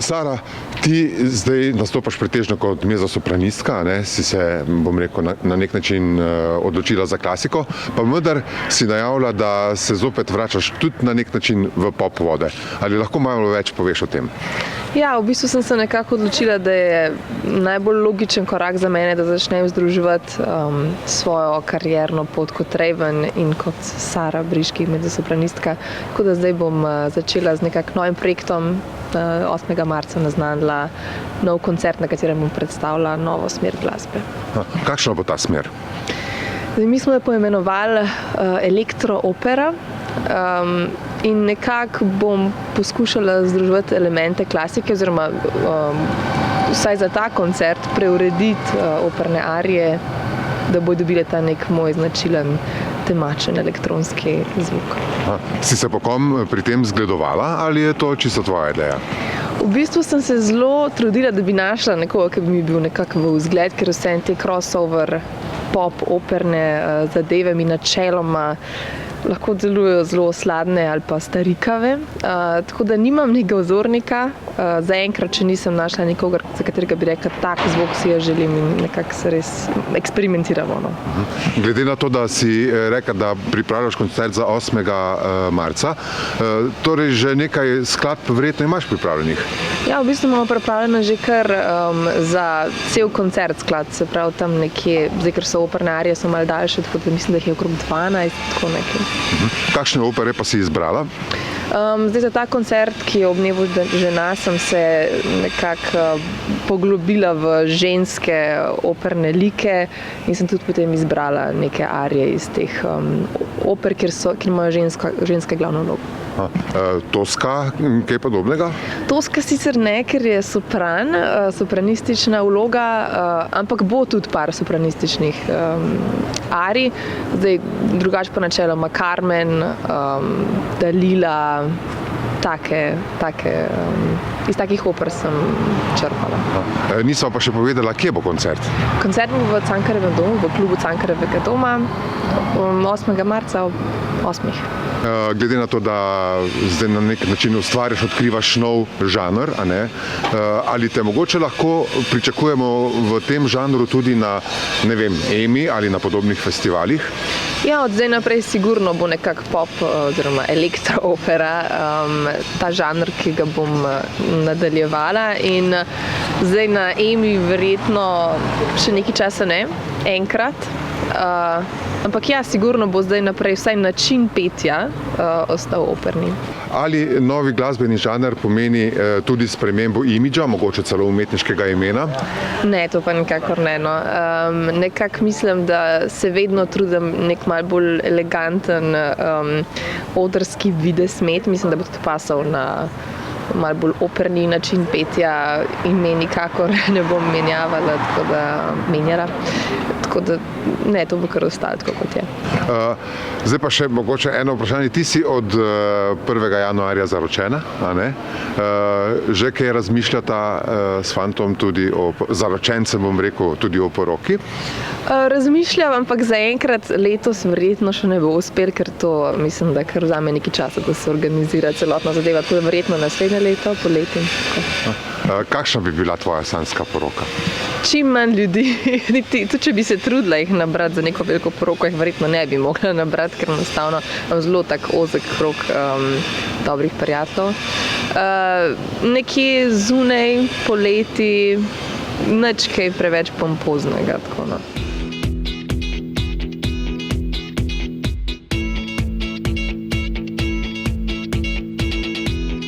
Sara, ti zdaj nastopaš pretežno kot mezzosopranistka, si se, bom rekel, na nek način odločila za klasiko, pa vendar si najavila, da se zopet vračaš tudi na nek način v pop vode. Ali lahko malo več poveš o tem? Ja, v bistvu sem se nekako odločila, da je najbolj logičen korak za mene, da začnem združevati svojo karierno pot kot Raven in kot Sara Briški, mezzosopranistka. Tako da zdaj bom začela z nekak novim projektom. 8. marca naznanila nov koncert, na katerem bom predstavila novo smer glasbe. Kakšna bo ta smer? Mi smo jo poimenovali elektroopera in nekako bom poskušala združevati elemente klasike oziroma vsaj za ta koncert preurediti operne arije, da bodo dobile ta nek moj značilen temačen elektronski zvok. Si se po kom pri tem zgledovala ali je to čisto tvoja ideja? V bistvu sem se zelo trudila, da bi našla nekoga, ki bi mi bil nekako v vzgled, ker vse te crossover pop operne zadeve mi načeloma lahko delujejo zelo sladne ali pa starikave. Tako da nimam nekega vzornika. Zaenkrat, če nisem našla nikogar, za katerega bi rekla, tak zvok si jo želim in nekako se res eksperimentiramo. Glede na to, da si rekla, da pripravljaš koncert za 8. marca, torej že nekaj skladb verjetno imaš pripravljenih? Ja, v bistvu imamo pripravljeno že kar za cel koncert skladb, se pravi tam nekje, zdaj ker so operne arije, so malo daljše, tako da mislim, da jih je okrog 12, tako nekaj. Kakšne opere pa si izbrala? Zdaj za ta koncert, ki je ob dnevu žena, sem se nekako poglobila v ženske operne like in sem tudi potem izbrala neke arije iz teh oper, kjer imajo ženske glavno vlogo. Toska, kaj podobnega? Toska sicer ne, ker je sopran, sopranistična vloga, ampak bo tudi par sopranističnih arij. Zdaj, drugače pa načeloma Carmen, Dalila, iz takih oper sem črpala. Nisva pa še povedala, kje bo koncert? Koncert bo v Cankarjevem domu, v klubu Cankarjevega doma, 8. marca ob 8. Glede na to, da zdaj na nek način ustvarjaš, odkrivaš nov žanr, ali te mogoče lahko pričakujemo v tem žanru tudi na, ne vem, EMI ali na podobnih festivalih? Ja, od zdaj naprej sigurno bo nekak pop oziroma elektroopera ta žanr, ki ga bom nadaljevala in zdaj na EMI verjetno še nekaj časa ne, enkrat. Ampak ja, sigurno bo zdaj naprej vsaj način petja ostal operni. Ali novi glasbeni žanr pomeni tudi spremembo imidža, mogoče celo umetniškega imena? Ne, to pa nikakor ne. Nekako mislim, da se vedno trudim nek malo bolj eleganten odrski videz imeti. Mislim, da bo tudi pasal na malo bolj operni način petja in me nikakor ne bom menjala. Tako da ne, to bo kar ostalo tako, kot je. Zdaj pa še mogoče eno vprašanje. Ti si od 1. januarja zaročena, a ne? Že kaj razmišljata s fantom tudi o zaročencem, bom rekel, tudi o poroki? Razmišljam, ampak zaenkrat letos verjetno še ne bo uspel, ker to mislim, da kar vzame nekaj časa, da se organizira celotna zadeva, tako da verjetno naslednje leto, poleti. Kakšna bi bila tvoja sanjska poroka? Čim manj ljudi, tudi če bi se trudila jih nabrati za neko veliko poroko, jih verjetno ne bi mogla nabrati, ker enostavno imam zelo tak ozek krog dobrih prijateljev. Nekje zunaj, poleti, nič kaj preveč pompoznega, tako.